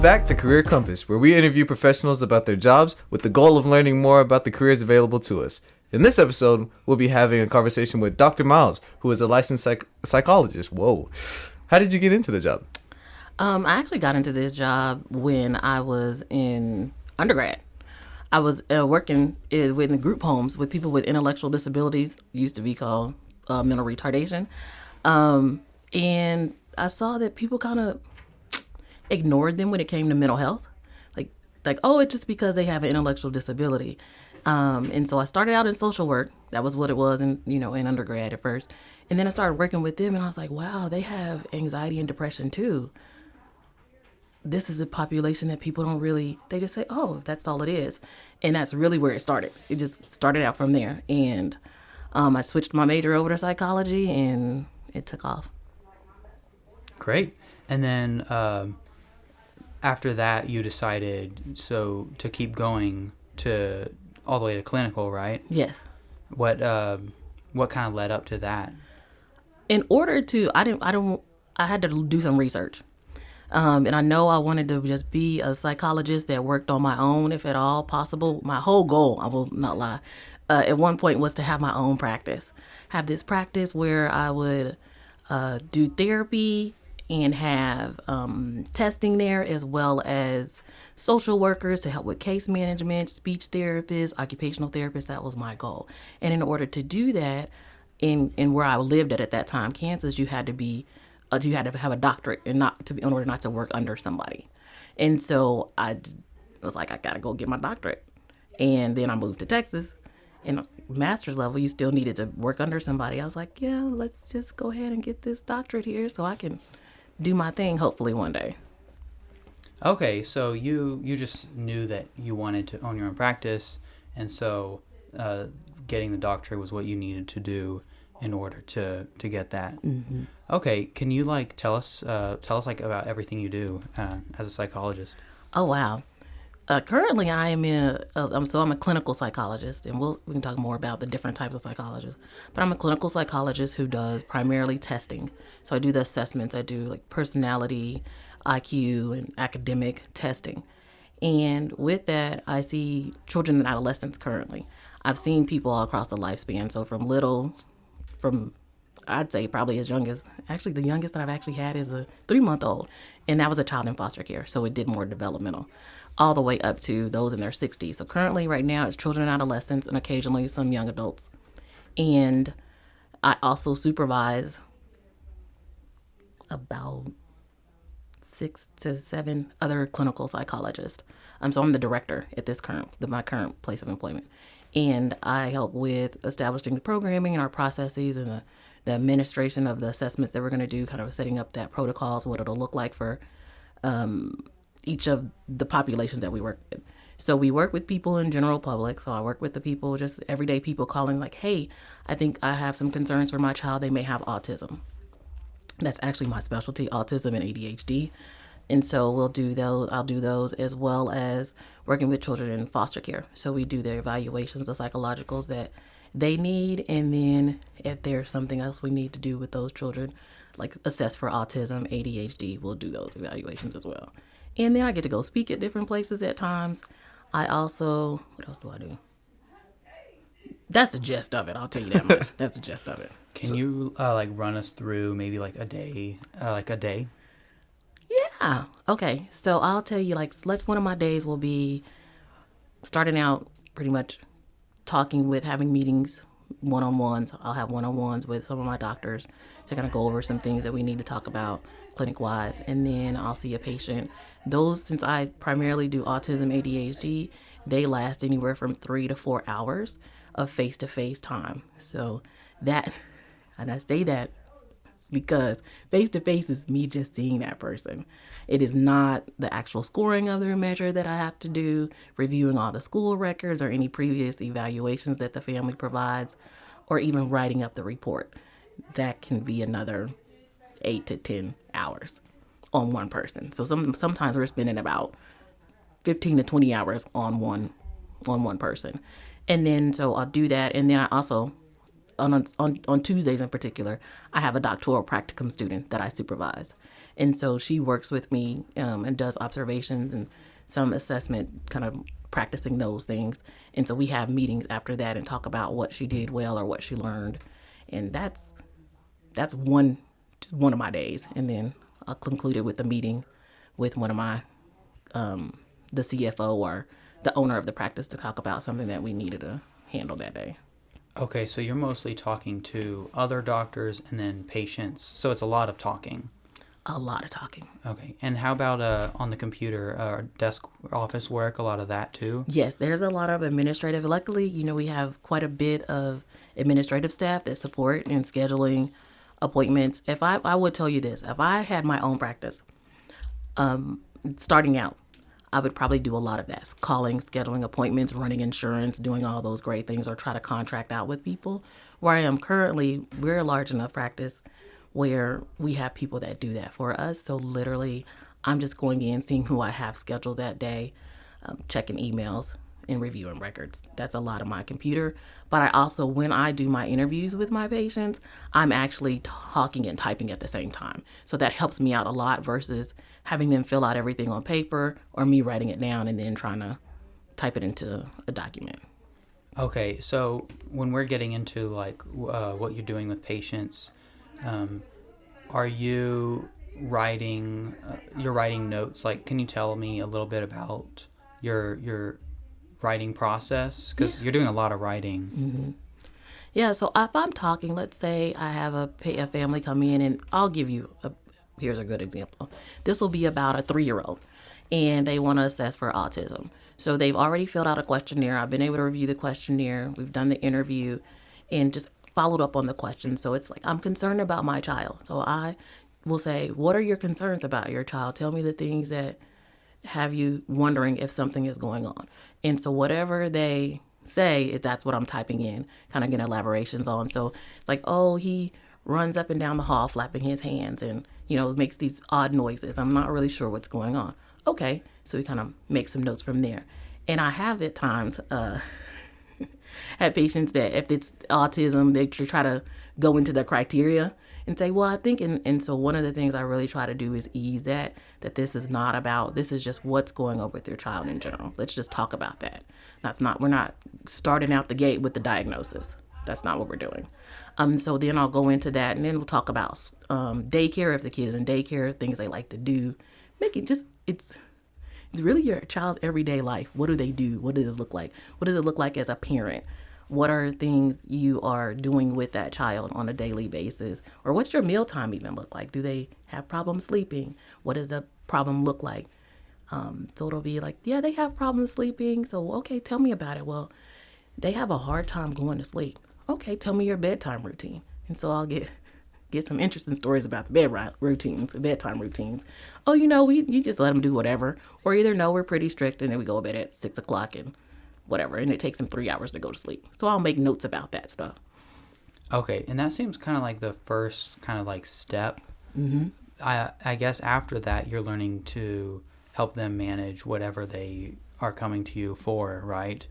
Welcome back to Career Compass, where we interview professionals about their jobs with the goal of learning more about the careers available to us. In this episode, we'll be having a conversation with Dr. Miles, who is a licensed psychologist. Whoa. How did you get into the job? I actually got into this job when I was in undergrad. I was working with group homes with people with intellectual disabilities, used to be called mental retardation. And I saw that people kind of ignored them when it came to mental health. Like, oh, it's just because they have an intellectual disability. And so I started out in social work. That was what it was in undergrad at first. And then I started working with them and I was like, wow, they have anxiety and depression too. This is a population that people don't really, they just say, oh, that's all it is. And that's really where it started. It just started out from there. And I switched my major over to psychology and it took off. Great. And then after that, you decided to keep going to all the way to clinical, right? Yes. What kind of led up to that? In order to, I had to do some research. And I know I wanted to just be a psychologist that worked on my own, if at all possible. My whole goal, I will not lie, at one point was to have my own practice. Have this practice where I would do therapy and have testing there, as well as social workers to help with case management, speech therapists, occupational therapists. That was my goal. And in order to do that, in where I lived at that time, Kansas, you had to have a doctorate in order not to work under somebody. And so I was like, I gotta go get my doctorate. And then I moved to Texas. And master's level, you still needed to work under somebody. I was like, yeah, let's just go ahead and get this doctorate here so I can do my thing, hopefully one day. Okay, so you just knew that you wanted to own your own practice, and so getting the doctorate was what you needed to do in order to get that. Mm-hmm. Okay, can you tell us about everything you do as a psychologist? Oh wow. Currently, I am I'm a clinical psychologist, and we can talk more about the different types of psychologists. But I'm a clinical psychologist who does primarily testing. So I do the assessments. I do personality, IQ, and academic testing. And with that, I see children and adolescents currently. I've seen people all across the lifespan. So from I'd say probably as young as, actually the youngest that I've actually had is a 3-month-old. And that was a child in foster care. So it did more developmental, all the way up to those in their 60s. So currently right now it's children and adolescents and occasionally some young adults. And I also supervise about 6 to 7 other clinical psychologists. So I'm the director at my current place of employment. And I help with establishing the programming and our processes and the administration of the assessments that we're going to do, kind of setting up that protocols, what it'll look like for each of the populations that we work with. So we work with people in general public. So I work with the people, just everyday people calling like, hey, I think I have some concerns for my child. They may have autism. That's actually my specialty, autism and ADHD. And so we'll do those. I'll do those, as well as working with children in foster care. So we do their evaluations, the psychologicals that they need. And then if there's something else we need to do with those children, like assess for autism, ADHD, we'll do those evaluations as well. And then I get to go speak at different places at times. I also, what else do I do? That's the gist of it. I'll tell you that much. That's the gist of it. Can you run us through maybe a day? Yeah. Okay. So I'll tell you, one of my days will be starting out pretty much having meetings, one-on-ones. I'll have one-on-ones with some of my doctors to kind of go over some things that we need to talk about clinic-wise. And then I'll see a patient. Those, since I primarily do autism, ADHD, they last anywhere from 3 to 4 hours of face-to-face time. So that, and I say that because face-to-face is me just seeing that person. It is not the actual scoring of their measure that I have to do, reviewing all the school records or any previous evaluations that the family provides, or even writing up the report. That can be another 8 to 10 hours on one person. So sometimes we're spending about 15 to 20 hours on one person. And then so I'll do that. And then I also on Tuesdays in particular, I have a doctoral practicum student that I supervise. And so she works with me and does observations and some assessment, kind of practicing those things. And so we have meetings after that and talk about what she did well or what she learned. And that's one of my days. And then I'll conclude it with a meeting with one of my the CFO or the owner of the practice to talk about something that we needed to handle that day. Okay, so you're mostly talking to other doctors and then patients, so it's a lot of talking. A lot of talking. Okay, and how about on the computer, desk office work, a lot of that too? Yes, there's a lot of administrative. Luckily, we have quite a bit of administrative staff that support in scheduling appointments. If I would tell you this, if I had my own practice, starting out, I would probably do a lot of that. Calling, scheduling appointments, running insurance, doing all those great things, or try to contract out with people. Where I am currently, we're a large enough practice where we have people that do that for us. So literally, I'm just going in, seeing who I have scheduled that day, checking emails and reviewing records. That's a lot of my computer. But I also, when I do my interviews with my patients, I'm actually talking and typing at the same time. So that helps me out a lot versus having them fill out everything on paper or me writing it down and then trying to type it into a document. Okay, so when we're getting into like what you're doing with patients, are you writing? You're writing notes. Like, can you tell me a little bit about your writing process? Because you're doing a lot of writing. Mm-hmm. Yeah. So if I'm talking, let's say I have a family come in, and I'll give you here's a good example. This will be about a 3-year-old, and they want to assess for autism. So they've already filled out a questionnaire. I've been able to review the questionnaire. We've done the interview and just followed up on the questions. So it's like, I'm concerned about my child. So I will say, what are your concerns about your child? Tell me the things that have you wondering if something is going on. And so whatever they say, that's what I'm typing in, kind of getting elaborations on. So it's like, oh, he runs up and down the hall flapping his hands and, makes these odd noises. I'm not really sure what's going on. Okay. So we kind of make some notes from there. And I have at times had patients that if it's autism, they try to go into the criteria and say, well, I think, and so one of the things I really try to do is ease that this is not about, this is just what's going on with your child in general. Let's just talk about that. We're not starting out the gate with the diagnosis. That's not what we're doing. So then I'll go into that, and then we'll talk about daycare, if the kid is in daycare, things they like to do. It's really your child's everyday life. What do they do? What does it look like? What does it look like as a parent? What are things you are doing with that child on a daily basis? Or what's your mealtime even look like? Do they have problems sleeping? What does the problem look like? So it'll be like, yeah, they have problems sleeping. So, okay, tell me about it. Well, they have a hard time going to sleep. Okay, tell me your bedtime routine. And so I'll get some interesting stories about the bedtime routines. Oh, you just let them do whatever. Or either no, we're pretty strict, and then we go to bed at 6 o'clock and whatever. And it takes them 3 hours to go to sleep. So I'll make notes about that stuff. Okay, and that seems kind of like the first kind of like step. Mm-hmm. I guess after that, you're learning to help them manage whatever they are coming to you for, right?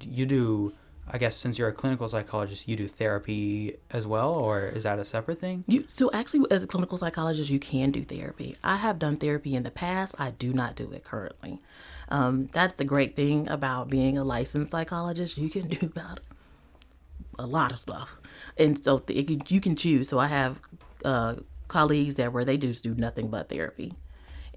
You do, I guess, since you're a clinical psychologist, you do therapy as well, or is that a separate thing? So actually, as a clinical psychologist, you can do therapy. I have done therapy in the past. I do not do it currently. That's the great thing about being a licensed psychologist. You can do about a lot of stuff. And so you can choose. So I have colleagues where they just do nothing but therapy.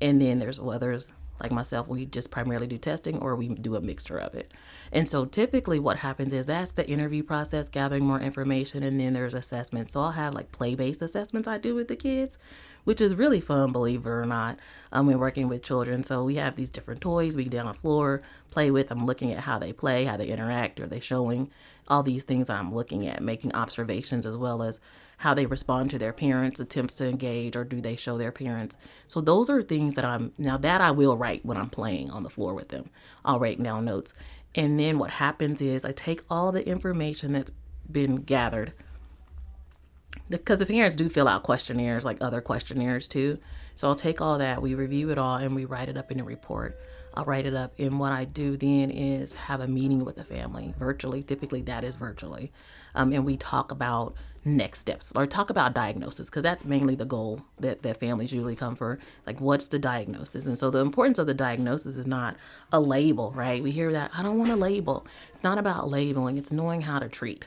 And then there's others like myself, we just primarily do testing, or we do a mixture of it. And so typically what happens is that's the interview process, gathering more information, and then there's assessments. So I'll have like play-based assessments I do with the kids, which is really fun, believe it or not, when working with children. So we have these different toys we get down on the floor, play with. I'm looking at how they play, how they interact, are they showing all these things I'm looking at, making observations, as well as how they respond to their parents' attempts to engage, or do they show their parents. So those are things that I will write when I'm playing on the floor with them. I'll write down notes. And then what happens is I take all the information that's been gathered, because the parents do fill out questionnaires like other questionnaires too. So I'll take all that, we review it all, and we write it up in a report. I'll write it up. And what I do then is have a meeting with the family virtually. Typically, that is virtually. And we talk about next steps or talk about diagnosis, because that's mainly the goal that families usually come for. Like, what's the diagnosis? And so the importance of the diagnosis is not a label, right? We hear that, I don't want a label. It's not about labeling. It's knowing how to treat.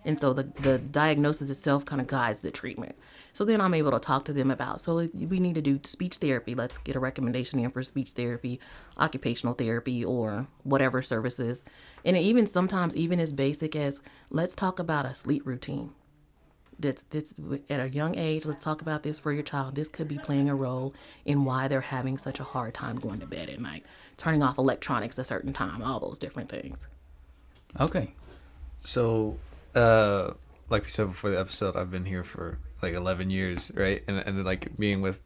And so the diagnosis itself kind of guides the treatment. So then I'm able to talk to them about, so we need to do speech therapy. Let's get a recommendation in for speech therapy, occupational therapy, or whatever services. And even sometimes even as basic as, let's talk about a sleep routine. That's at a young age, let's talk about this for your child. This could be playing a role in why they're having such a hard time going to bed at night, turning off electronics a certain time, all those different things. Okay. So, like we said before the episode, I've been here for like 11 years, right? And like being with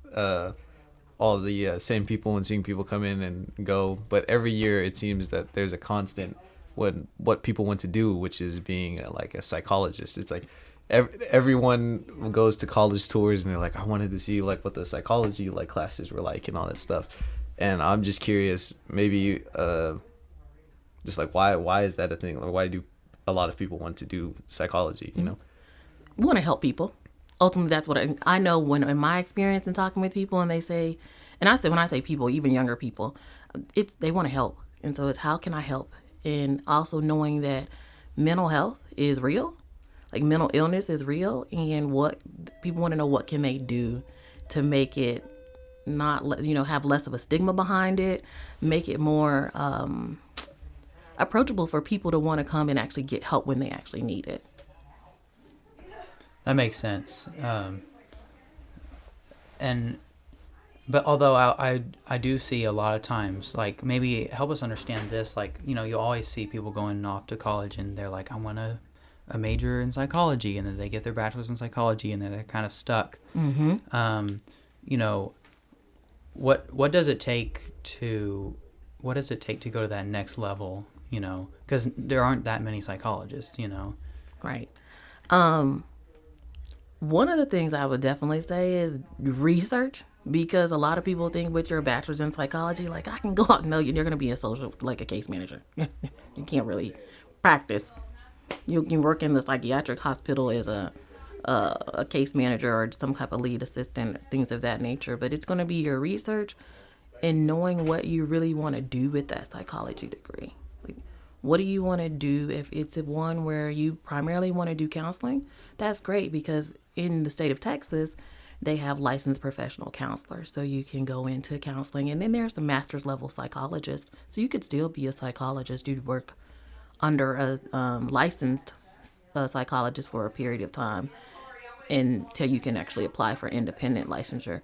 all the same people and seeing people come in and go. But every year it seems that there's a constant what people want to do, which is being like a psychologist. It's like everyone goes to college tours and they're like, I wanted to see like what the psychology like classes were like and all that stuff. And I'm just curious, maybe just like why is that a thing? Or why do a lot of people want to do psychology, you know? We want to help people. Ultimately, that's what I know when in my experience in talking with people, and they say, and I say, when I say people, even younger people, it's they want to help. And so it's, how can I help? And also knowing that mental health is real, like mental illness is real, and what people want to know, what can they do to make it not, have less of a stigma behind it, make it more approachable for people to want to come and actually get help when they actually need it. That makes sense. But although I do see a lot of times, like, maybe help us understand this, like, you always see people going off to college and they're like, I want a major in psychology, and then they get their bachelor's in psychology and then they're kind of stuck. Mm-hmm. What does it take to go to that next level, because there aren't that many psychologists, Right. One of the things I would definitely say is research, because a lot of people think with your bachelor's in psychology, like, I can go out and know you're going to be a case manager. You can't really practice. You can work in the psychiatric hospital as a case manager or some type of lead assistant, things of that nature. But it's going to be your research and knowing what you really want to do with that psychology degree. Like, what do you want to do? If it's one where you primarily want to do counseling, that's great, because in the state of Texas, they have licensed professional counselors. So you can go into counseling. And then there's a master's level psychologist. So you could still be a psychologist. You'd work under a licensed psychologist for a period of time until you can actually apply for independent licensure.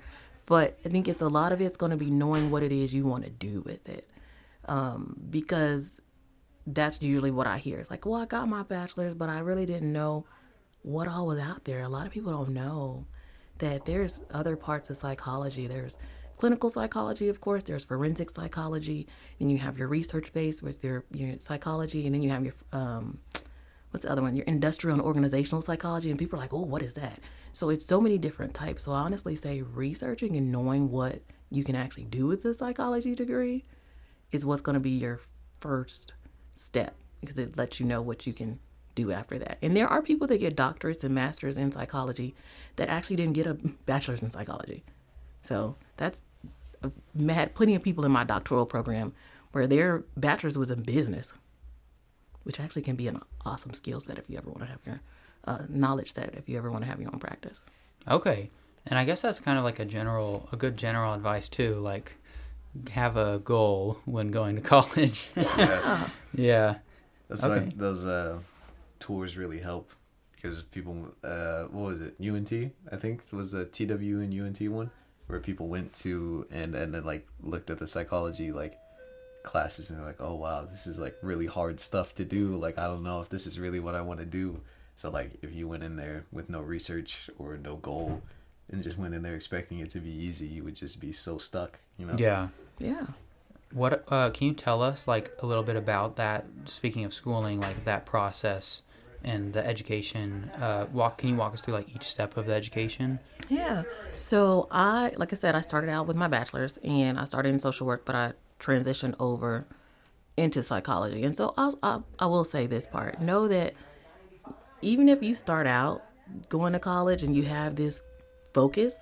But I think a lot of it's going to be knowing what it is you want to do with it. Because that's usually what I hear. It's like, well, I got my bachelor's, but I really didn't know what all was out there. A lot of people don't know that there's other parts of psychology. There's clinical psychology, of course. There's forensic psychology. And you have your research-based with your psychology. And then you have your, what's the other one? Your industrial and organizational psychology. And people are like, oh, what is that? So it's so many different types. So I honestly say researching and knowing what you can actually do with the psychology degree is what's going to be your first step, because it lets you know what you can do after that. And there are people that get doctorates and masters in psychology that actually didn't get a bachelor's in psychology. So that's plenty of people in my doctoral program where their bachelor's was in business, which actually can be an awesome skill set if you ever want to have your knowledge set, if you ever want to have your own practice. Okay. And I guess that's kind of like a good general advice too, like have a goal when going to college. Yeah. Yeah. That's why those tours really help, because people, what was it? UNT, I think was the TW and UNT one, where people went to and then like looked at the psychology like classes and they're like, oh wow, this is like really hard stuff to do. Like, I don't know if this is really what I want to do. So like if you went in there with no research or no goal and just went in there expecting it to be easy, you would just be so stuck, Yeah. Yeah. What can you tell us like a little bit about that? Speaking of schooling, like that process and the education. Can you walk us through like each step of the education? Yeah. So like I said, I started out with my bachelor's and I started in social work, but I transition over into psychology. And so I will say this part. Know that even if you start out going to college and you have this focus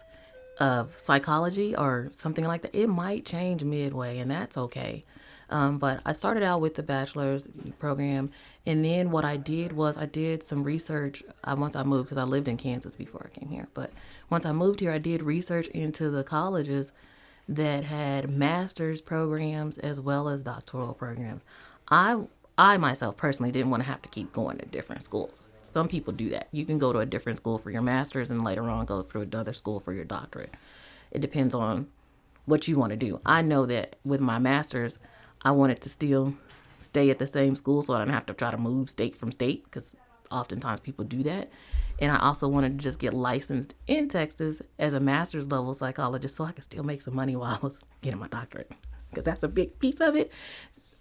of psychology or something like that, it might change midway, and that's okay. But I started out with the bachelor's program, and then what I did was I did some research once I moved, because I lived in Kansas before I came here. But once I moved here, I did research into the colleges that had master's programs as well as doctoral programs. I myself personally didn't want to have to keep going to different schools. Some people do that. You can go to a different school for your master's and later on go to another school for your doctorate. It depends on what you want to do. I know that with my master's, I wanted to still stay at the same school so I don't have to try to move state from state, because oftentimes people do that. And I also wanted to just get licensed in Texas as a master's level psychologist so I could still make some money while I was getting my doctorate, because that's a big piece of it.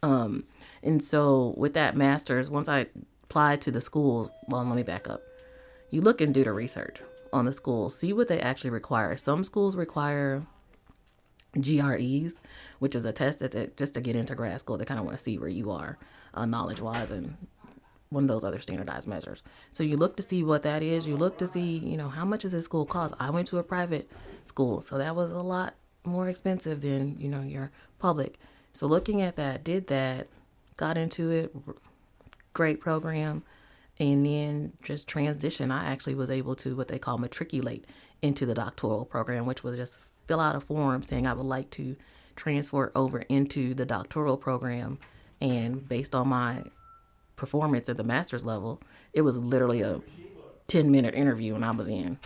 And so with that master's, once I applied to the schools, well, let me back up. You look and do the research on the schools, see what they actually require. Some schools require GREs, which is a test that just to get into grad school. They kind of want to see where you are knowledge-wise, and one of those other standardized measures. So you look to see what that is. You look to see, how much does this school cost? I went to a private school, so that was a lot more expensive than, your public. So looking at that, did that, got into it, great program, and then just transition. I actually was able to what they call matriculate into the doctoral program, which was just fill out a form saying I would like to transfer over into the doctoral program. And based on my performance at the master's level, it was literally a 10-minute interview and I was in.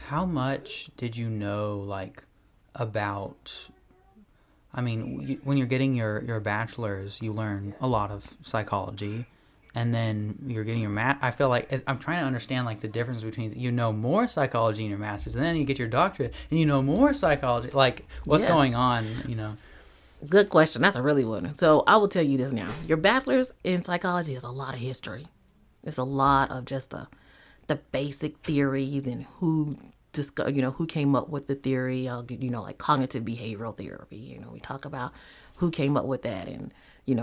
How much did you know, about... when you're getting your bachelor's, you learn a lot of psychology, and then you're getting your I feel like I'm trying to understand the difference between more psychology in your master's, and then you get your doctorate and more psychology. What's going on? Good question. That's a really one. So I will tell you this now. Your bachelor's in psychology is a lot of history. It's a lot of just the basic theories and who came up with the theory. Like cognitive behavioral therapy. We talk about who came up with that, and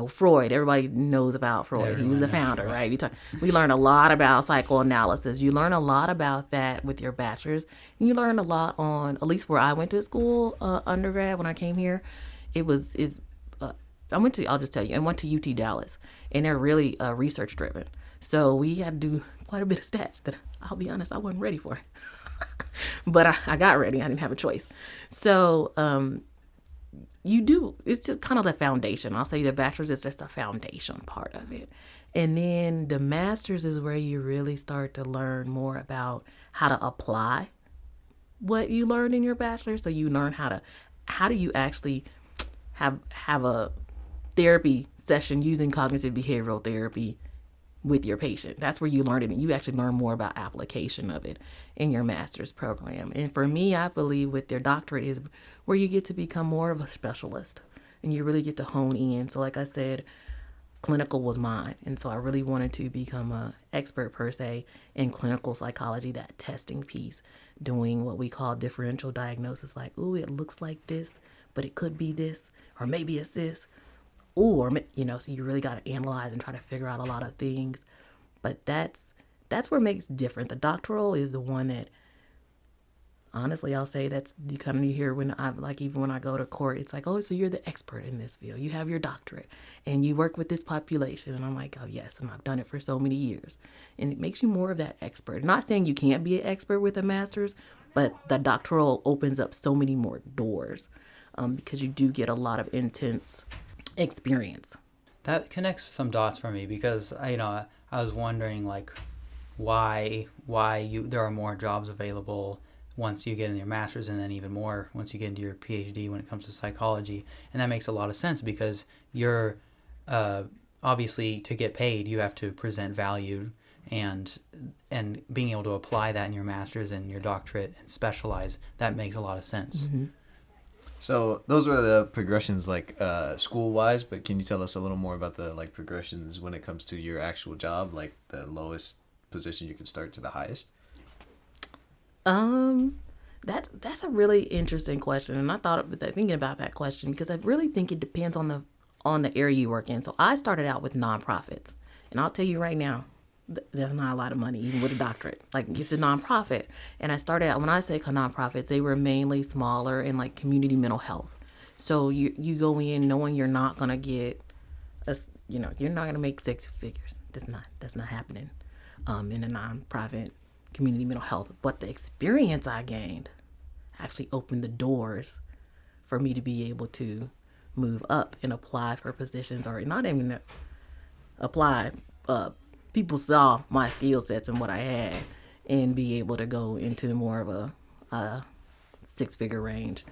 Freud. Everybody knows about Freud. Everyone, he was the founder, right? We learn a lot about psychoanalysis. You learn a lot about that with your bachelor's. And you learn a lot on, at least where I went to school, undergrad when I came here. I'll just tell you, I went to UT Dallas, and they're really research driven. So we had to do quite a bit of stats that, I'll be honest, I wasn't ready for. But I got ready. I didn't have a choice. So it's just kind of the foundation. I'll say the bachelor's is just a foundation part of it. And then the master's is where you really start to learn more about how to apply what you learned in your bachelor's. So you learn how do you actually have a therapy session using cognitive behavioral therapy with your patient. That's where you learn it, and you actually learn more about application of it in your master's program. And for me, I believe with their doctorate is where you get to become more of a specialist, and you really get to hone in. So like I said, clinical was mine, and so I really wanted to become an expert per se in clinical psychology, that testing piece, doing what we call differential diagnosis, like, ooh, it looks like this, but it could be this, or maybe it's this. So you really got to analyze and try to figure out a lot of things. But that's where it makes different. The doctoral is the one that, honestly, I'll say that's, you kind of hear when even when I go to court, it's like, oh, so you're the expert in this field. You have your doctorate and you work with this population. And I'm like, oh, yes. And I've done it for so many years. And it makes you more of that expert. Not saying you can't be an expert with a master's, but the doctoral opens up so many more doors because you do get a lot of intense experience. That connects some dots for me, because I was wondering why there are more jobs available once you get in your master's, and then even more once you get into your PhD when it comes to psychology. And that makes a lot of sense, because you're obviously, to get paid, you have to present value, and being able to apply that in your master's and your doctorate and specialize, that makes a lot of sense. Mm-hmm. So those were the progressions school-wise, but can you tell us a little more about the progressions when it comes to your actual job, like the lowest position you can start to the highest? That's a really interesting question, and I thought thinking about that question because I really think it depends on the area you work in. So I started out with nonprofits, and I'll tell you right now, there's not a lot of money even with a doctorate. Like, it's a nonprofit, and I started out when I say nonprofits, they were mainly smaller in like community mental health. So you go in knowing you're not gonna get you're not gonna make six figures. That's not happening in a nonprofit community mental health. But the experience I gained actually opened the doors for me to be able to move up and apply for positions, or not even apply. People saw my skill sets and what I had, and be able to go into more of a six-figure range.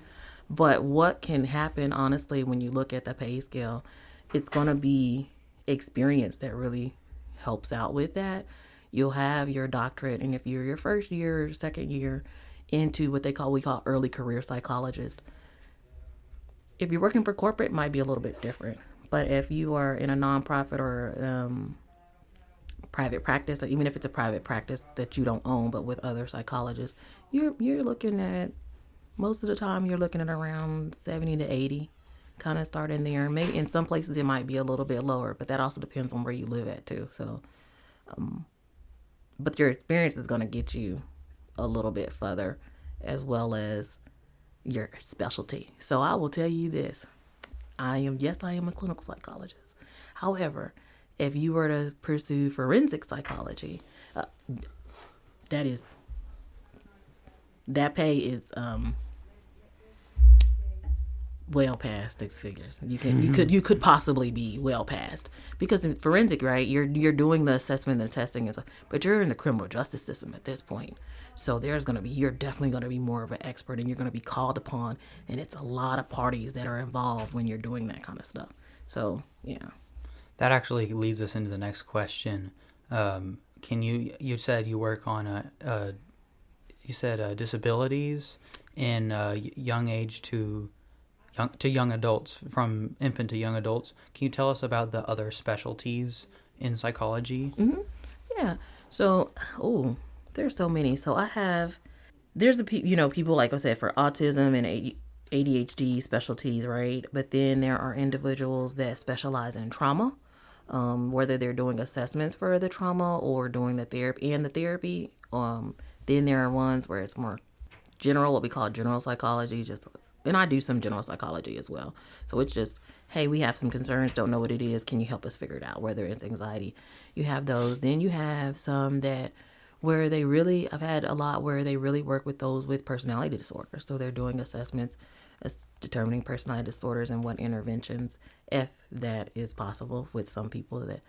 But what can happen, honestly, when you look at the pay scale, it's going to be experience that really helps out with that. You'll have your doctorate, and if you're your first year or second year into what we call early career psychologist, if you're working for corporate, it might be a little bit different. But if you are in a nonprofit or private practice, or even if it's a private practice that you don't own but with other psychologists, you're looking at, most of the time you're looking at around 70 to 80, kind of starting there. Maybe in some places it might be a little bit lower, but that also depends on where you live at too. So but your experience is going to get you a little bit further, as well as your specialty. So I will tell you this. I am a clinical psychologist. However, if you were to pursue forensic psychology, that pay is well past six figures. You could possibly be well past, because in forensic, right, you're doing the assessment and the testing and stuff, but you're in the criminal justice system at this point. So you're definitely going to be more of an expert, and you're going to be called upon, and it's a lot of parties that are involved when you're doing that kind of stuff. So yeah. That actually leads us into the next question. You said you work on disabilities in young age to young adults, from infant to young adults. Can you tell us about the other specialties in psychology? Mm-hmm. Yeah. So, there's so many. So there's people, like I said, for autism and ADHD specialties, right? But then there are individuals that specialize in trauma, whether they're doing assessments for the trauma or doing the therapy. Then there are ones where it's more general, what we call general psychology, and I do some general psychology as well. So it's just, hey, we have some concerns, don't know what it is. Can you help us figure it out? Whether it's anxiety, you have those. Then you have some I've had a lot where they really work with those with personality disorders. So they're doing assessments, determining personality disorders and what interventions, if that is possible with some people. That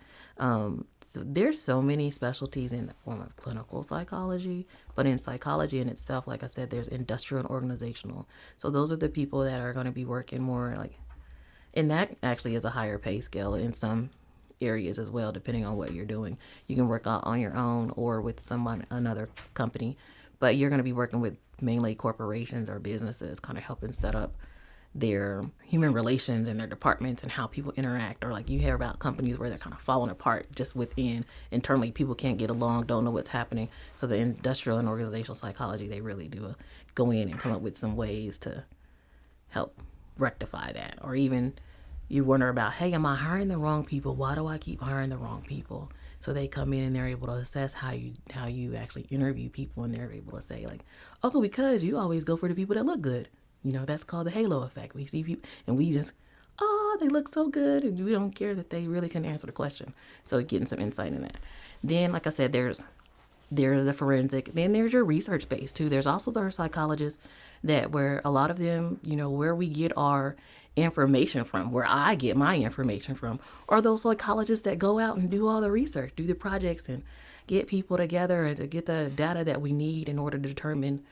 so there's so many specialties in the form of clinical psychology, but in psychology in itself, like I said, there's industrial and organizational. So those are the people that are going to be working more like, and that actually is a higher pay scale in some areas as well, depending on what you're doing. You can work out on your own or with another company, but you're going to be working with mainly corporations or businesses, kind of helping set up their human relations and their departments and how people interact. Or like you hear about companies where they're kind of falling apart just internally, people can't get along, don't know what's happening. So the industrial and organizational psychology, they really do go in and come up with some ways to help rectify that. Or even you wonder about, hey, am I hiring the wrong people? Why do I keep hiring the wrong people? So they come in and they're able to assess how you actually interview people, and they're able to say like, oh, because you always go for the people that look good. That's called the halo effect. We see people and we just, they look so good, and we don't care that they really can answer the question. So getting some insight in that. Then, like I said, there's the forensic. Then there's your research base too. There's also the psychologists where a lot of them, where we get our information from, where I get my information from, are those psychologists that go out and do all the research, do the projects, and get people together and to get the data that we need in order to determine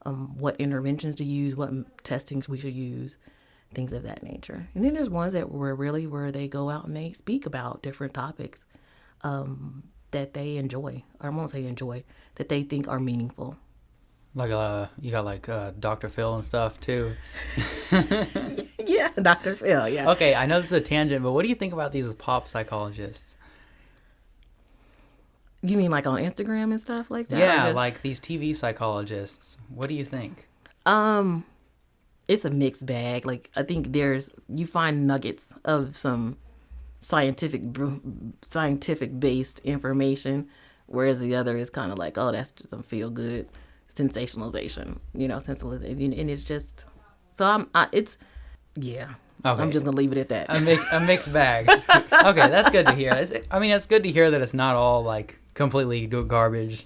what interventions to use, what testings we should use, things of that nature. And then there's ones that were really where they go out and they speak about different topics that they enjoy, or I won't say enjoy, that they think are meaningful. Like you got like Dr. Phil and stuff too. Yeah, Dr. Phil, yeah. Okay, I know this is a tangent, but what do you think about these pop psychologists? You mean like on Instagram and stuff like that? Yeah, like these TV psychologists. What do you think? It's a mixed bag. Like, I think you find nuggets of some scientific based information, whereas the other is kind of like, oh, that's just some feel good sensationalization, sensationalization, and it's just it's yeah. Okay. I'm just gonna leave it at that. A mixed bag. Okay, that's good to hear. It's good to hear that it's not all like completely garbage,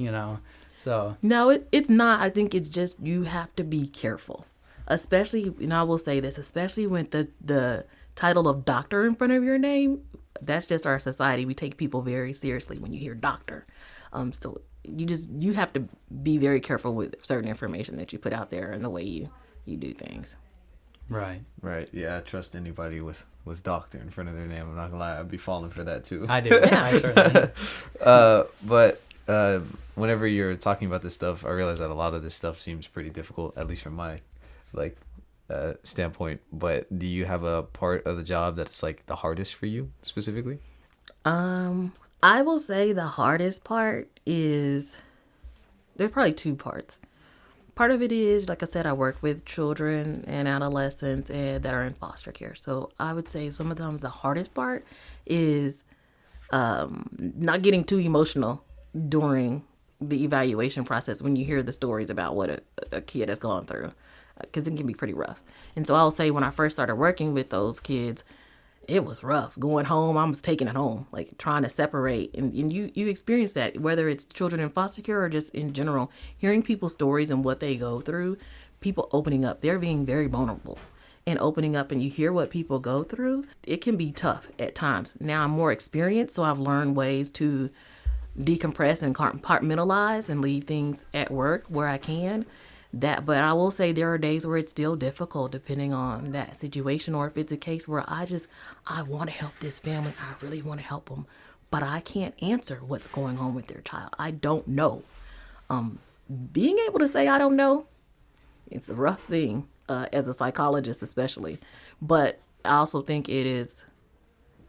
So No, it's not. I think it's just you have to be careful, especially, and I will say this, especially with the title of doctor in front of your name. That's just our society. We take people very seriously when you hear doctor. So you have to be very careful with certain information that you put out there and the way you do things. Right. Yeah, I trust anybody with doctor in front of their name. I'm not gonna lie, I'd be falling for that too. I do. Yeah. I certainly. But whenever you're talking about this stuff, I realize that a lot of this stuff seems pretty difficult, at least from my standpoint. But do you have a part of the job that's like the hardest for you specifically? I will say the hardest part is, there's probably two parts. Part of it is, like I said, I work with children and adolescents that are in foster care. So I would say sometimes the hardest part is not getting too emotional during the evaluation process when you hear the stories about what a kid has gone through, because it can be pretty rough. And so I'll say when I first started working with those kids, it was rough. Going home, I was taking it home, like trying to separate. And you experience that, whether it's children in foster care or just in general, hearing people's stories and what they go through, people opening up. They're being very vulnerable and opening up, and you hear what people go through. It can be tough at times. Now I'm more experienced, so I've learned ways to decompress and compartmentalize and leave things at work where I can. But I will say there are days where it's still difficult depending on that situation, or if it's a case where I want to help this family. I really want to help them, but I can't answer what's going on with their child. I don't know. Being able to say I don't know, it's a rough thing as a psychologist especially. But I also think it is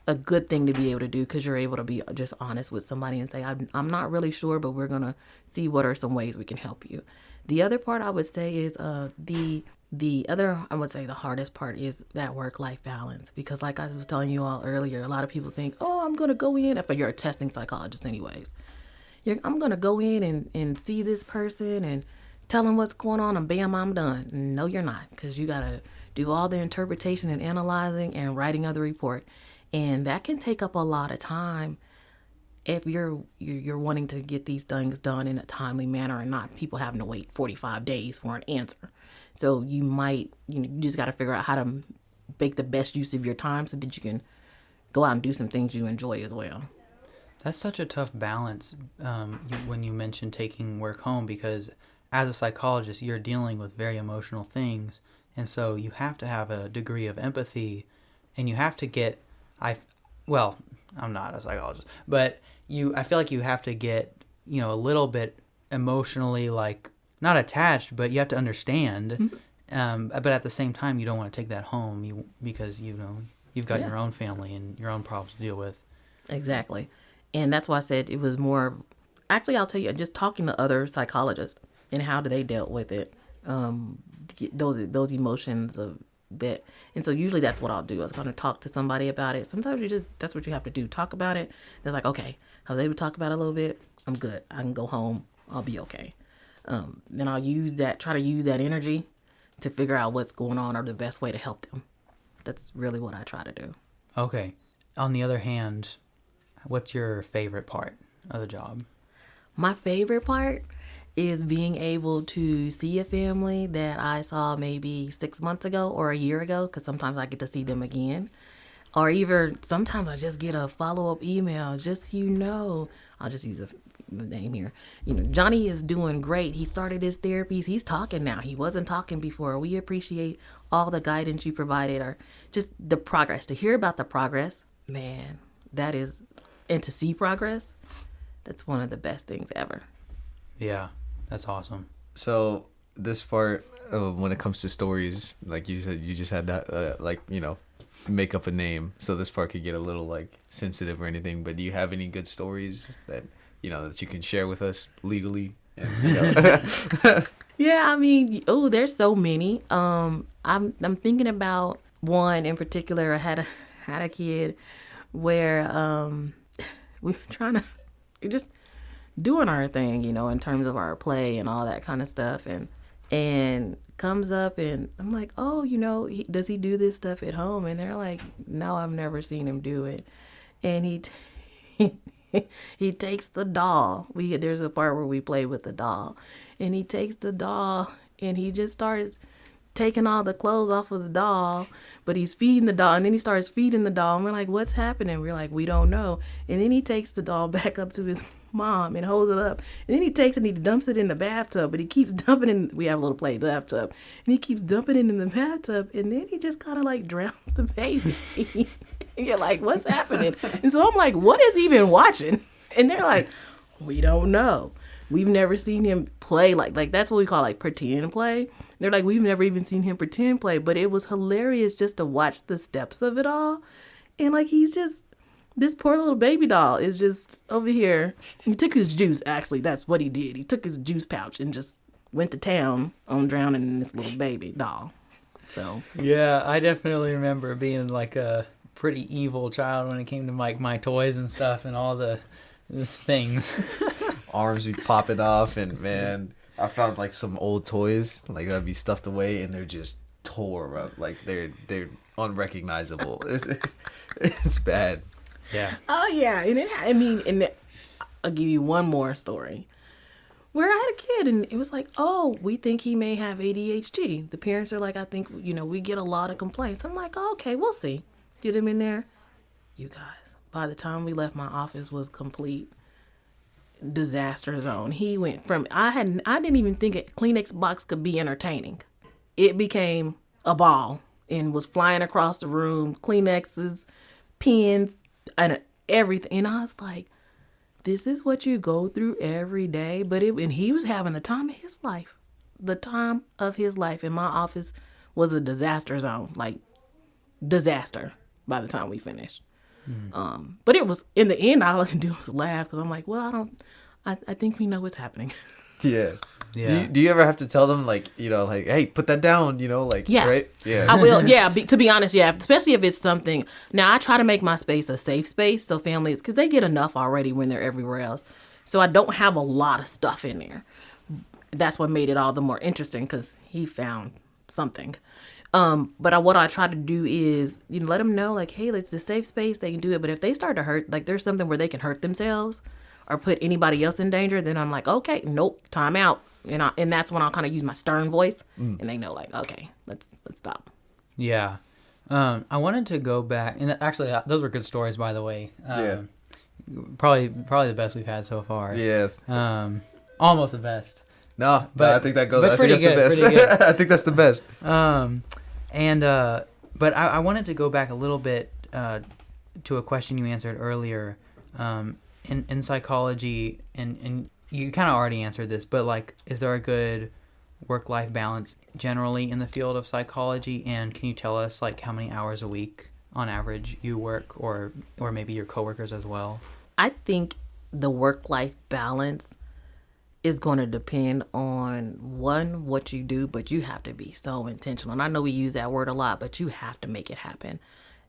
a good thing to be able to do, because you're able to be just honest with somebody and say, I'm not really sure, but we're going to see what are some ways we can help you. The other part I would say is I would say the hardest part is that work-life balance, because like I was telling you all earlier, a lot of people think, oh, I'm going to go in, if you're a testing psychologist anyways, I'm going to go in and see this person and tell them what's going on and bam, I'm done. No, you're not, because you got to do all the interpretation and analyzing and writing of the report. And that can take up a lot of time if you're wanting to get these things done in a timely manner and not people having to wait 45 days for an answer. So you might, you just got to figure out how to make the best use of your time so that you can go out and do some things you enjoy as well. That's such a tough balance when you mention taking work home, because as a psychologist, you're dealing with very emotional things. And so you have to have a degree of empathy, and you have to get, I'm not a psychologist, but I feel like you have to get, a little bit emotionally, like, not attached, but you have to understand. Mm-hmm. But at the same time, you don't want to take that home because, you've got your own family and your own problems to deal with. Exactly. And that's why I said it was more, actually, I'll tell you, just talking to other psychologists and how do they dealt with it, those emotions of bit. And so usually that's what I'll do. I was going to talk to somebody about it. Sometimes that's what you have to do. Talk about it. It's like, okay, I was able to talk about it a little bit. I'm good. I can go home. I'll be okay. Then I'll try to use that energy to figure out what's going on or the best way to help them. That's really what I try to do. Okay. On the other hand, what's your favorite part of the job? My favorite part is being able to see a family that I saw maybe 6 months ago or a year ago, because sometimes I get to see them again. Or even sometimes I just get a follow-up email, I'll just use a name here. Johnny is doing great. He started his therapies. He's talking now. He wasn't talking before. We appreciate all the guidance you provided, or just the progress. To hear about the progress, man, and to see progress, that's one of the best things ever. Yeah. That's awesome. So this part, when it comes to stories, like you said, you just had that, make up a name. So this part could get a little sensitive or anything. But do you have any good stories that that you can share with us legally? And, Yeah, I mean, oh, there's so many. I'm thinking about one in particular. I had a kid where we were trying to we just doing our thing, in terms of our play and all that kind of stuff, and comes up and I'm like, oh, does he do this stuff at home? And they're like, no, I've never seen him do it. And he takes the doll. There's a part where we play with the doll, and he takes the doll and he just starts taking all the clothes off of the doll, but he's feeding the doll, and then he starts feeding the doll, and we're like, what's happening? We're like, we don't know. And then he takes the doll back up to his mom and holds it up, and then he takes it and he dumps it in the bathtub, but he keeps dumping in, we have a little play bathtub, and he keeps dumping it in the bathtub, and then he just kind of like drowns the baby. And you're like, what's happening? And so I'm like, what is he been watching? And they're like, we don't know. We've never seen him play like that's what we call like pretend play. They're like, we've never even seen him pretend play, but it was hilarious just to watch the steps of it all. And like, this poor little baby doll is just over here. He took his juice, actually. That's what he did. He took his juice pouch and just went to town on drowning in this little baby doll. So Yeah, I definitely remember being like a pretty evil child when it came to like my toys and stuff and all the things. Arms be popping off, and man, I found like some old toys like that'd be stuffed away, and they're just tore up, like they're unrecognizable. It's bad. Yeah. oh yeah, and I'll give you one more story where I had a kid and it was like, oh, we think he may have ADHD. The parents are like, I think we get a lot of complaints. I'm like, oh, okay, we'll see. Get him in there. You guys, by the time we left, my office was complete disaster zone. He went from I didn't even think a Kleenex box could be entertaining. It became a ball and was flying across the room, Kleenexes, pens, and everything. And I was like, this is what you go through every day. And he was having the time of his life. The time of his life. And my office was a disaster zone. Like, disaster by the time we finished. But it was, in the end, all I can do was laugh, because I'm like, well, I think we know what's happening. Yeah. Yeah. Do you ever have to tell them like, like, hey, put that down, like, Yeah. right? Yeah. I will, yeah, to be honest, yeah, especially if it's something. Now, I try to make my space a safe space, so families, because they get enough already when they're everywhere else. So I don't have a lot of stuff in there. That's what made it all the more interesting, because he found something. But what I try to do is, let them know, like, hey, it's a safe space, they can do it. But if they start to hurt, like, there's something where they can hurt themselves or put anybody else in danger, then I'm like, okay, nope, time out. And that's when I'll kind of use my stern voice, and they know, like, okay, let's stop. Yeah. I wanted to go back, and actually, those were good stories, by the way. Yeah. Probably the best we've had so far. Yeah. Almost the best. No, But- I think that goes. but I think pretty that's good, the pretty best. I think that's the best. But I wanted to go back a little bit to a question you answered earlier. In psychology, and you kind of already answered this, but like, is there a good work-life balance generally in the field of psychology? And can you tell us like how many hours a week on average you work, or maybe your coworkers as well? I think the work-life balance is going to depend on, one, what you do, but you have to be so intentional. And I know we use that word a lot, but you have to make it happen.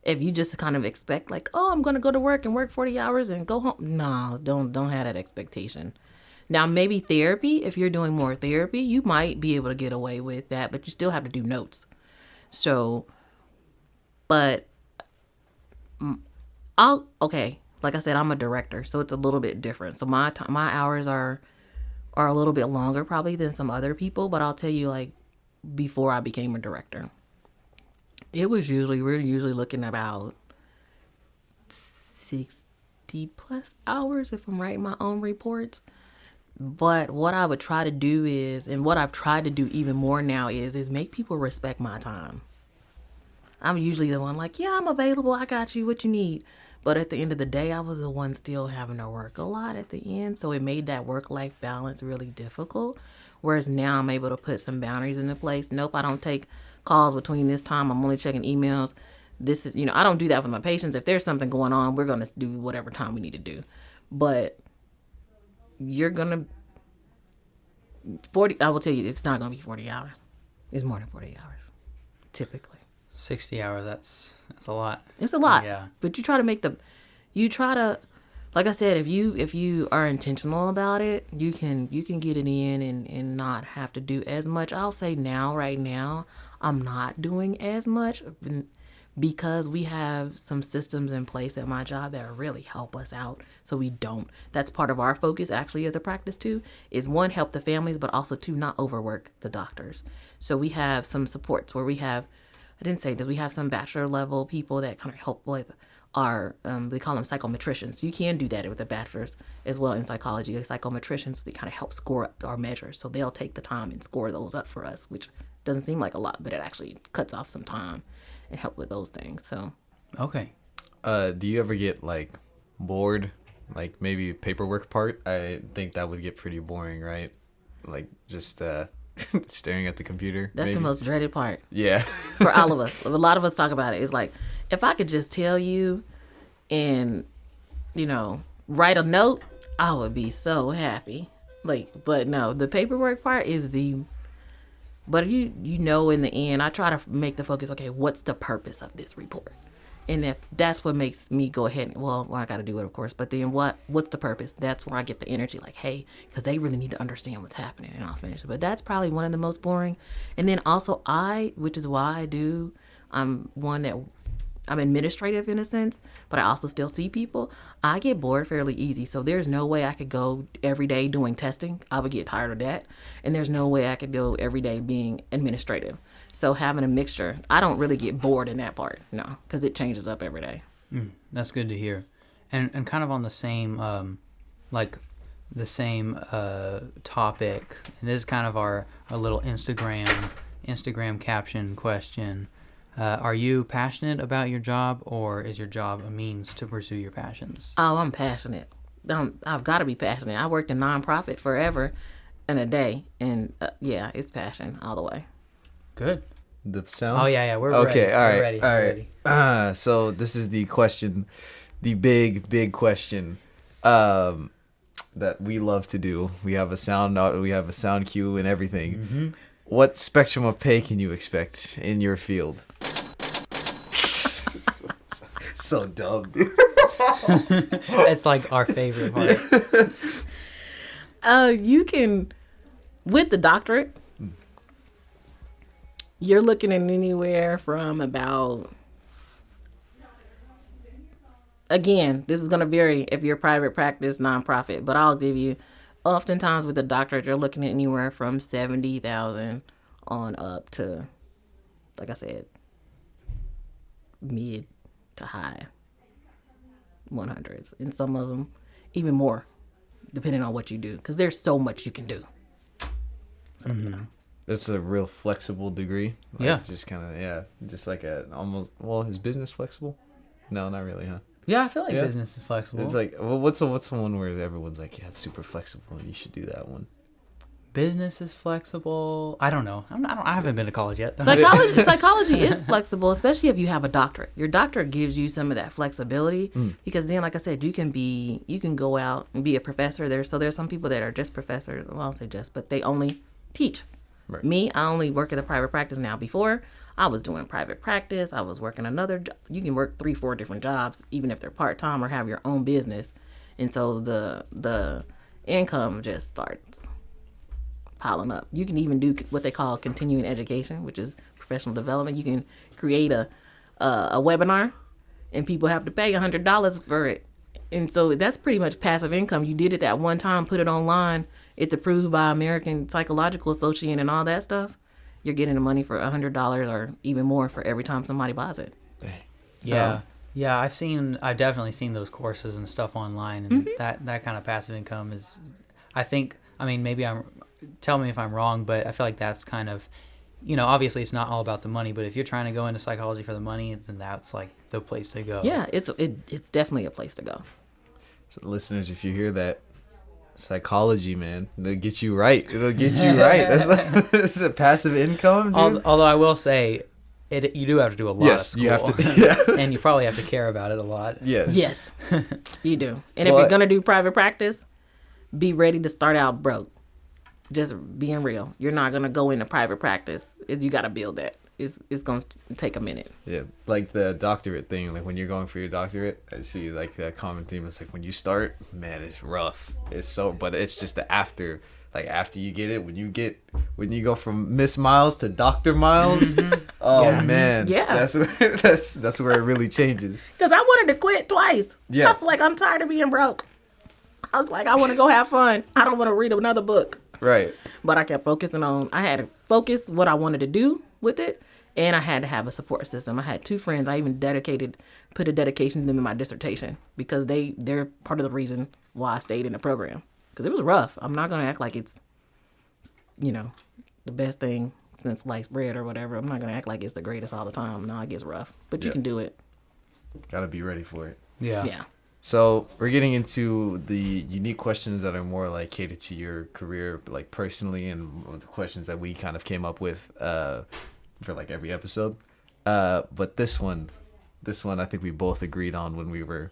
If you just kind of expect like, oh, I'm going to go to work and work 40 hours and go home. No, don't have that expectation. Now, maybe therapy, if you're doing more therapy, you might be able to get away with that, but you still have to do notes. So, but okay, like I said, I'm a director, so it's a little bit different. So my hours are a little bit longer probably than some other people, but I'll tell you, like, before I became a director, we're usually looking about 60 plus hours if I'm writing my own reports. But what I would try to do is, and what I've tried to do even more now is make people respect my time. I'm usually the one like, yeah, I'm available. I got you, what you need. But at the end of the day, I was the one still having to work a lot at the end. So it made that work-life balance really difficult. Whereas now I'm able to put some boundaries into place. Nope, I don't take calls between this time. I'm only checking emails. This is, I don't do that with my patients. If there's something going on, we're going to do whatever time we need to do. But you're going to, 40. I will tell you, it's not gonna be 40 hours. It's more than 40 hours, typically. 60 hours. That's a lot. It's a lot. Yeah. But you try to, like I said, if you are intentional about it, you can get it in and not have to do as much. I'll say right now, I'm not doing as much because we have some systems in place at my job that really help us out. So we don't. That's part of our focus actually as a practice too, is one, help the families, but also two, not overwork the doctors. So we have some supports where we have, I didn't say that, we have some bachelor level people that kind of help with our, they call them psychometricians. You can do that with a bachelor's as well in psychology. The psychometricians, they kind of help score up our measures. So they'll take the time and score those up for us, which doesn't seem like a lot, but it actually cuts off some time and help with those things. So, Okay. Do you ever get like bored? Like maybe paperwork part? I think that would get pretty boring, right? Like just staring at the computer. that's maybe? the most dreaded part Yeah. for all of us. A lot of us talk about it. It's like, if I could just tell you and, write a note, I would be so happy. Like, but no, the paperwork part is but in the end, I try to make the focus, okay, what's the purpose of this report? And if that's what makes me go ahead and, I got to do it, of course, but then what's the purpose? That's where I get the energy, like, hey, because they really need to understand what's happening, and I'll finish it. But that's probably one of the most boring. And then also which is why I'm one that I'm administrative in a sense, but I also still see people. I get bored fairly easy. So there's no way I could go every day doing testing. I would get tired of that. And there's no way I could go every day being administrative. So having a mixture, I don't really get bored in that part, no, because it changes up every day. That's good to hear. And kind of on the same, topic, and this is kind of our little Instagram caption question. Are you passionate about your job, or is your job a means to pursue your passions? Oh, I'm passionate. I've got to be passionate. I worked in nonprofit forever and a day, and it's passion all the way. Good. The sound? Oh, yeah, we're okay, ready. all right, We're ready. all We're right. ready. So this is the question, the big question that we love to do. We have a sound cue and everything. Mm-hmm. What spectrum of pay can you expect in your field? So dumb, dude. It's like our favorite part. You can, with the doctorate, you're looking at anywhere from about, again, this is going to vary if you're private practice, nonprofit, but I'll give you, oftentimes with the doctorate, you're looking at anywhere from 70,000 on up to, like I said, mid to high 100s, and some of them even more, depending on what you do, because there's so much you can do. So, It's a real flexible degree. Like, Yeah. Just kind of, just like is business flexible? No, not really, huh? Yeah, I feel like Yeah. business is flexible. It's like, what's the one where everyone's like, yeah, it's super flexible and you should do that one? Business is flexible. I don't know. I haven't been to college yet. Psychology is flexible, especially if you have a doctorate. Your doctorate gives you some of that flexibility because then, like I said, you can go out and be a professor. There's some people that are just professors. Well, I won't say just, but they only teach. Right. Me, I only work at the private practice now. Before, I was doing private practice. I was working another job. You can work 3-4 different jobs, even if they're part-time or have your own business. And so the income just starts piling up. You can even do what they call continuing education, which is professional development. You can create a webinar, and people have to pay $100 for it. And so that's pretty much passive income. You did it that one time, put it online. It's approved by American Psychological Association and all that stuff. You're getting the money for $100 or even more for every time somebody buys it. Dang. So, Yeah, I've definitely seen those courses and stuff online, and that kind of passive income is, maybe tell me if I'm wrong, but I feel like that's kind of, obviously it's not all about the money, but if you're trying to go into psychology for the money, then that's like the place to go. Yeah, it's definitely a place to go. So listeners, if you hear that, psychology, man, it'll get you right. It'll get you right. That's a passive income, dude. Although I will say, you do have to do a lot of school. You have to. And you probably have to care about it a lot. Yes, you do. And if you're going to do private practice, be ready to start out broke. Just being real. You're not going to go into private practice. You got to build that. It's going to take a minute. Yeah, like the doctorate thing. Like when you're going for your doctorate, I see like that common theme is like when you start, man, it's rough. But it's just the after. Like after you get it, when you go from Miss Miles to Dr. Miles, oh man, that's where it really changes. Because I wanted to quit twice. Yeah. I was like, I'm tired of being broke. I was like, I want to go have fun. I don't want to read another book. Right. But I kept focusing on, I had to focus what I wanted to do with it. And I had to have a support system. I had 2 friends. I even put a dedication to them in my dissertation because they're part of the reason why I stayed in the program. Because it was rough. I'm not going to act like it's, the best thing since sliced bread or whatever. I'm not going to act like it's the greatest all the time. No, it gets rough. But you can do it. Got to be ready for it. Yeah. So we're getting into the unique questions that are more like catered to your career, like personally, and the questions that we kind of came up with for like every episode. But this one I think we both agreed on when we were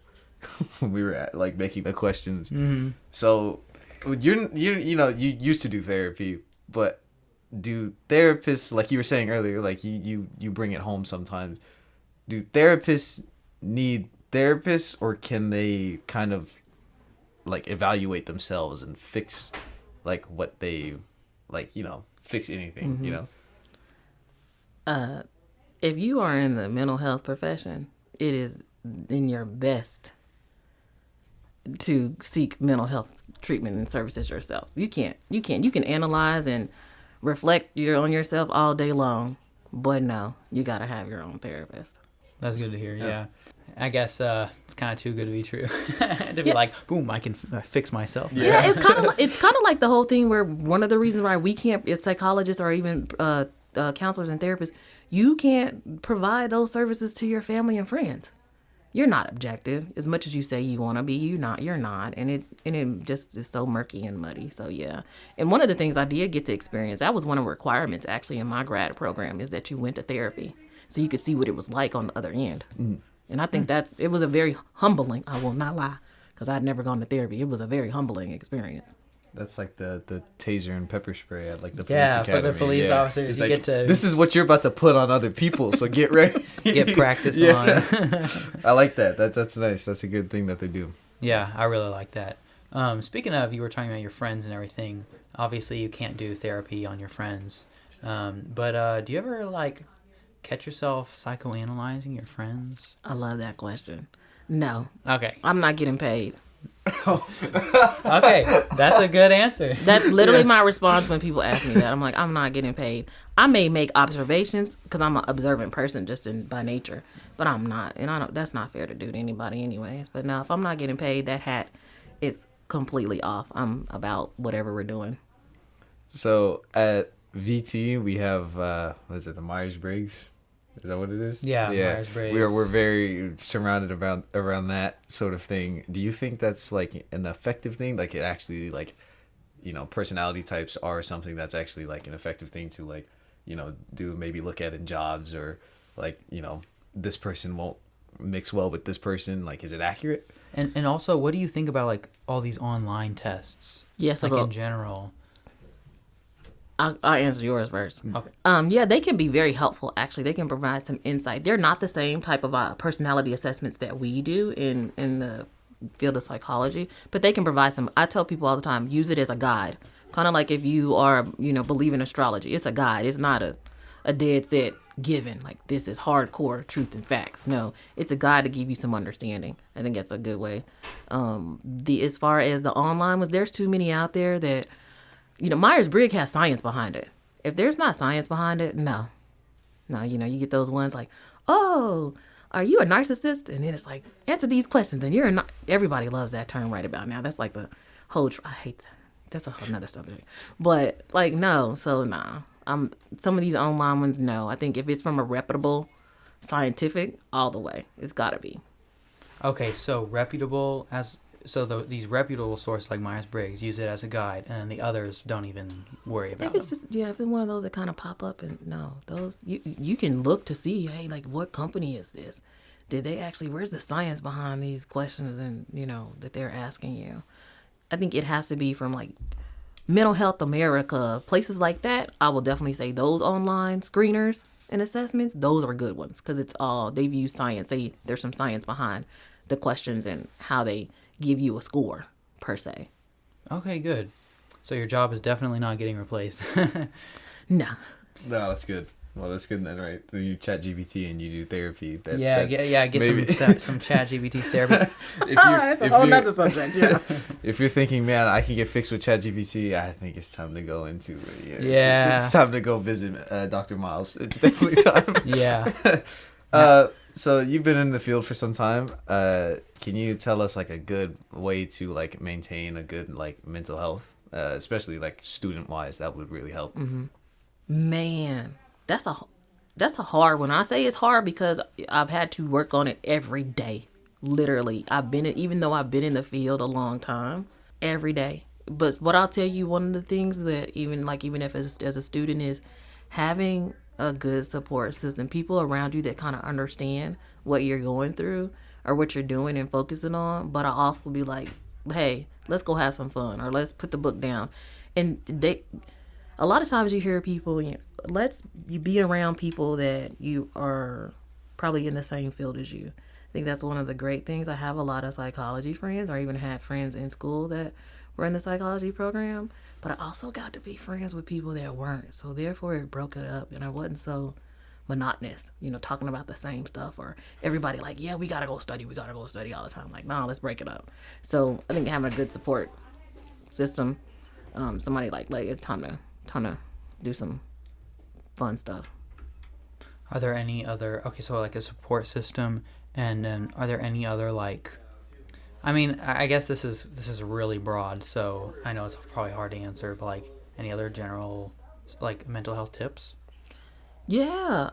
like making the questions. Mm-hmm. So you used to do therapy, but do therapists, like you were saying earlier, like you bring it home sometimes. Do therapists need therapists, or can they kind of like evaluate themselves and fix like what they like, fix anything, If you are in the mental health profession, it is in your best to seek mental health treatment and services yourself. You can analyze and reflect on yourself all day long, but no, you got to have your own therapist. That's good to hear. Yeah. I guess it's kind of too good to be true. To be like, boom, I can fix myself. Yeah, it's kind of like the whole thing where one of the reasons why we can't, as psychologists or even counselors and therapists, you can't provide those services to your family and friends. You're not objective as much as you say you want to be. You're not, and it just is so murky and muddy. So yeah, and one of the things I did get to experience, that was one of the requirements actually in my grad program, is that you went to therapy so you could see what it was like on the other end. Mm. And I think it was a very humbling, I will not lie, because I'd never gone to therapy. It was a very humbling experience. That's like the taser and pepper spray at like the police academy. For the police officers, it's you like, get to... This is what you're about to put on other people, so get ready. Get practice on. I like that. That's nice. That's a good thing that they do. Yeah, I really like that. Speaking of, you were talking about your friends and everything. Obviously, you can't do therapy on your friends. But do you ever like catch yourself psychoanalyzing your friends? I love that question. No. Okay. I'm not getting paid. Okay, that's a good answer. That's literally my response when people ask me that. I'm like, I'm not getting paid. I may make observations because I'm an observant person by nature, but I'm not, and that's not fair to do to anybody anyways. But no, if I'm not getting paid, that hat is completely off. I'm about whatever we're doing. So at VT we have what is it, the Myers-Briggs? Is that what it is? Yeah. Myers-Briggs. We're very surrounded around that sort of thing. Do you think that's like an effective thing? Like it actually like, personality types are something that's actually like an effective thing to like, do maybe look at in jobs, or like, this person won't mix well with this person. Like, is it accurate? And also, what do you think about like all these online tests? Yes, like in general. I'll answer yours first. Okay. Yeah, they can be very helpful, actually. They can provide some insight. They're not the same type of personality assessments that we do in the field of psychology, but they can provide some. I tell people all the time, use it as a guide. Kind of like if you are, believe in astrology. It's a guide. It's not a dead set given. Like, this is hardcore truth and facts. No, it's a guide to give you some understanding. I think that's a good way. As far as the online ones, there's too many out there that... Myers-Briggs has science behind it. If there's not science behind it, no, you get those ones like, oh, are you a narcissist? And then it's like, answer these questions. And everybody loves that term right about now. That's like the whole, I hate that. That's a whole nother subject. But like, no, so nah. Some of these online ones, no. I think if it's from a reputable scientific, all the way, it's gotta be. Okay, so reputable these reputable sources like Myers-Briggs use it as a guide, and then the others don't even worry about it. If it's just, if it's one of those that kind of pop up, and no, those, you can look to see, hey, like, what company is this? Did they actually, where's the science behind these questions and, that they're asking you? I think it has to be from, like, Mental Health America, places like that, I will definitely say those online screeners and assessments, those are good ones because it's all, they've used science. There's some science behind the questions and how they give you a score per se. Okay, good. So your job is definitely not getting replaced. No. No, that's good. Well, that's good then, right? You chat GPT and you do therapy. Get maybe- some chat GPT therapy. That's a whole nother subject, yeah. If you're thinking, man, I can get fixed with ChatGPT, I think it's time to go into Yeah. It's time to go visit Dr. Miles. It's definitely time. Yeah. So you've been in the field for some time. Can you tell us like a good way to like maintain a good like mental health, especially like student wise? That would really help. Man, that's a hard one. I say it's hard because I've had to work on it every day. Literally, even though I've been in the field a long time, every day. But what I'll tell you, one of the things that even if as a student is having a good support system, people around you that kind of understand what you're going through or what you're doing and focusing on. But I also be like, hey, let's go have some fun or let's put the book down. And a lot of times you hear people, you be around people that you are probably in the same field as you. I think that's one of the great things. I have a lot of psychology friends, or even had friends in school that were in the psychology program, but I also got to be friends with people that weren't. So therefore it broke it up and I wasn't so monotonous, talking about the same stuff or everybody like, yeah, we got to go study all the time. Like, no, let's break it up. So I think having a good support system, somebody like it's time to do some fun stuff. Are there any other, so like a support system, and then are there any other I guess this is really broad, so I know it's probably hard to answer, but like any other general like mental health tips? Yeah.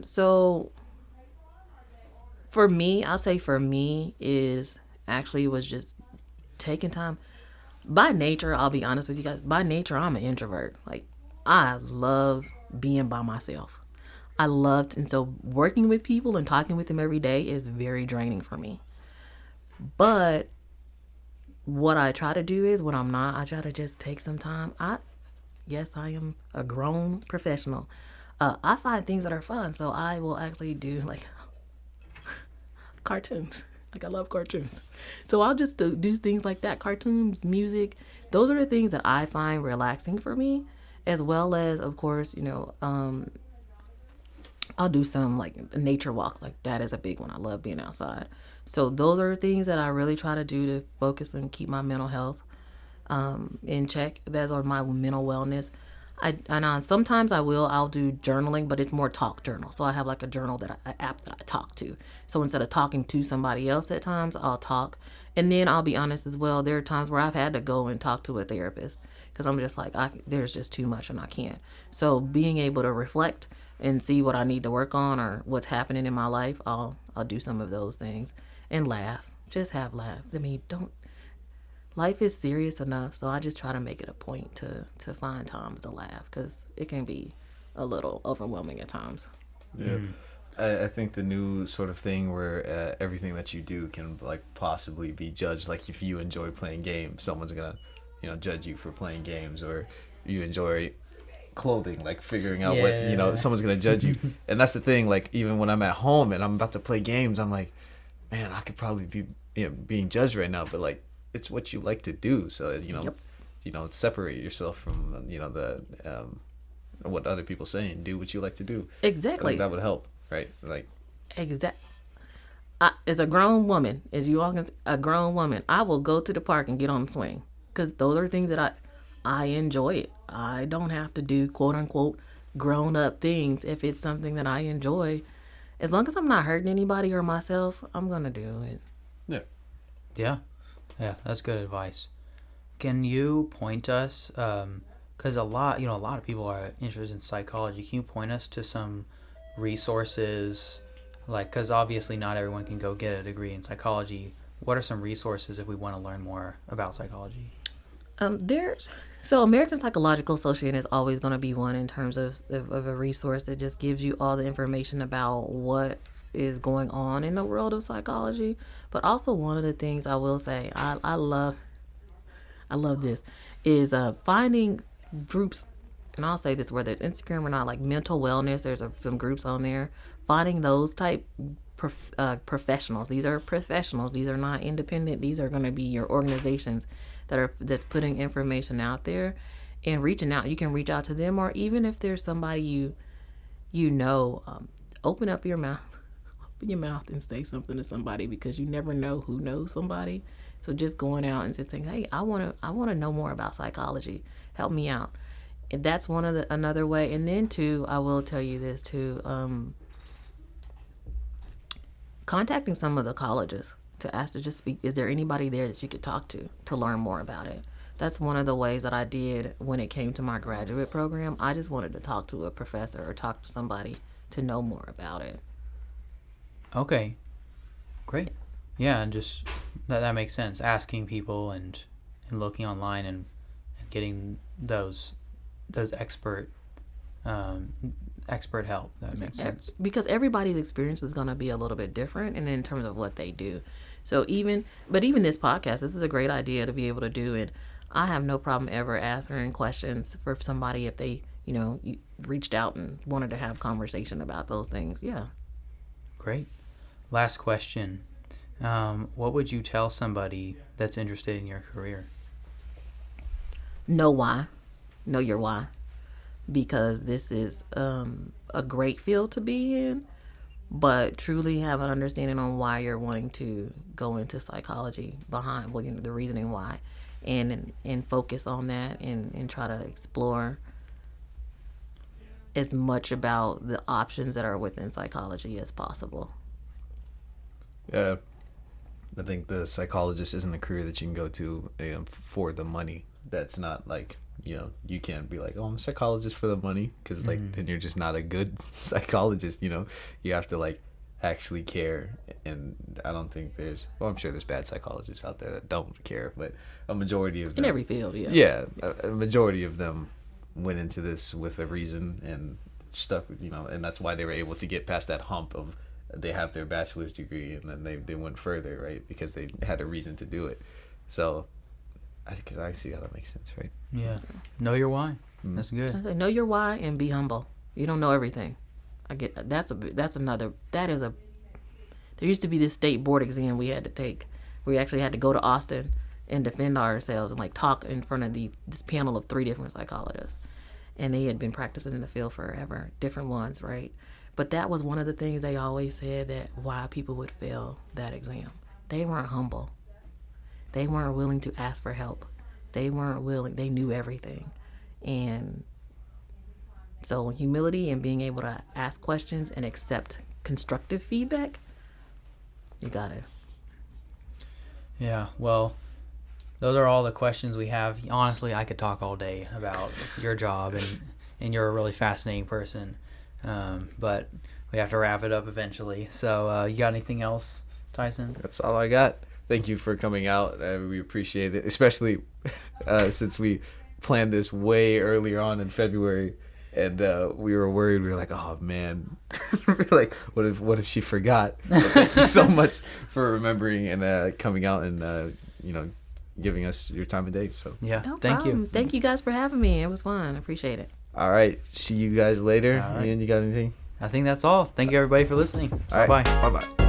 So for me, I'll say for me was just taking time. By nature, I'll be honest with you guys, I'm an introvert. Like, I love being by myself. And so working with people and talking with them every day is very draining for me. But what I try to do is when I'm not, I try to just take some time. Yes, I am a grown professional. I find things that are fun. So I will actually do like cartoons. Like, I love cartoons. So I'll just do things like that. Cartoons, music. Those are the things that I find relaxing for me. As well as, of course, I'll do some like nature walks. Like, that is a big one. I love being outside. So those are things that I really try to do to focus and keep my mental health in check. That's on my mental wellness. Sometimes I'll do journaling, but it's more talk journal. So I have like a journal an app that I talk to. So instead of talking to somebody else at times, I'll talk. And then I'll be honest as well, there are times where I've had to go and talk to a therapist because I'm just like, there's just too much and I can't. So being able to reflect and see what I need to work on or what's happening in my life, I'll do some of those things and laugh. Just have laugh. I mean, life is serious enough, so I just try to make it a point to find time to laugh because it can be a little overwhelming at times. Yeah. I think the new sort of thing where everything that you do can like possibly be judged. Like, if you enjoy playing games, someone's gonna judge you for playing games, or you enjoy clothing, like figuring out what someone's gonna judge you. And that's the thing, like, even when I'm at home and I'm about to play games, I'm like, man, I could probably be being judged right now, but like, it's what you like to do, so separate yourself from the what other people saying. Do what you like to do. Exactly. That would help, right? Like, as a grown woman, as you all can see, a grown woman, I will go to the park and get on the swing because those are things that I enjoy it. I don't have to do quote unquote grown up things if it's something that I enjoy. As long as I'm not hurting anybody or myself, I'm gonna do it. Yeah, that's good advice. Can you point us, because a lot of people are interested in psychology. Can you point us to some resources, like, because obviously not everyone can go get a degree in psychology. What are some resources if we want to learn more about psychology? American Psychological Association is always going to be one in terms of a resource that just gives you all the information about what is going on in the world of psychology. But also, one of the things I will say, I love I love this, is finding groups, and I'll say this, whether it's Instagram or not, like mental wellness, there's some groups on there. Finding those type professionals. These are professionals. These are not independent. These are going to be your organizations that's putting information out there and reaching out. You can reach out to them, or even if there's somebody you know, open up your mouth. Open your mouth and say something to somebody, because you never know who knows somebody. So just going out and just saying, hey, I want to know more about psychology. Help me out. And that's another way. And then too, I will tell you this too, contacting some of the colleges to ask to just speak. Is there anybody there that you could talk to learn more about it? That's one of the ways that I did when it came to my graduate program. I just wanted to talk to a professor or talk to somebody to know more about it. Okay, great. Yeah, and just that makes sense. Asking people and looking online and getting those expert help. That makes sense. Because everybody's experience is going to be a little bit different, and in terms of what they do. So even this podcast, this is a great idea to be able to do it. I have no problem ever answering questions for somebody if they, you reached out and wanted to have conversation about those things. Yeah. Great. Last question. What would you tell somebody that's interested in your career? Know why. Know your why. Because this is a great field to be in, but truly have an understanding on why you're wanting to go into psychology, behind the reasoning why, and focus on that and try to explore as much about the options that are within psychology as possible. Yeah, I think the psychologist isn't a career that you can go to for the money. That's not like, you can't be like, oh, I'm a psychologist for the money, because then you're just not a good psychologist. You have to actually care, and I don't think I'm sure there's bad psychologists out there that don't care, but a majority of them in every field, a majority of them went into this with a reason and stuck, and that's why they were able to get past that hump of they have their bachelor's degree, and then they went further, right, because they had a reason to do it. So because I see how that makes sense, right? Yeah. Know your why. That's good. Know your why and be humble. You don't know everything. I get there used to be this state board exam we had to take. We actually had to go to Austin and defend ourselves and talk in front of this panel of 3 different psychologists. And they had been practicing in the field forever, different ones, right? But that was one of the things they always said, that why people would fail that exam. They weren't humble. They weren't willing to ask for help. They knew everything. And so humility and being able to ask questions and accept constructive feedback, you got it. Yeah, well, those are all the questions we have. Honestly, I could talk all day about your job, and you're a really fascinating person. But we have to wrap it up eventually. So you got anything else, Tyson? That's all I got. Thank you for coming out. We appreciate it, especially since we planned this way earlier on in February, and we were worried. We were like, "Oh man," we were like, "What if she forgot?" But thank you so much for remembering and coming out and giving us your time of day. So yeah, no thank problem. you. Thank you guys for having me. It was fun. I appreciate it. All right, see you guys later. All right. Ian, you got anything? I think that's all. Thank you everybody for listening. All right. Bye. Bye.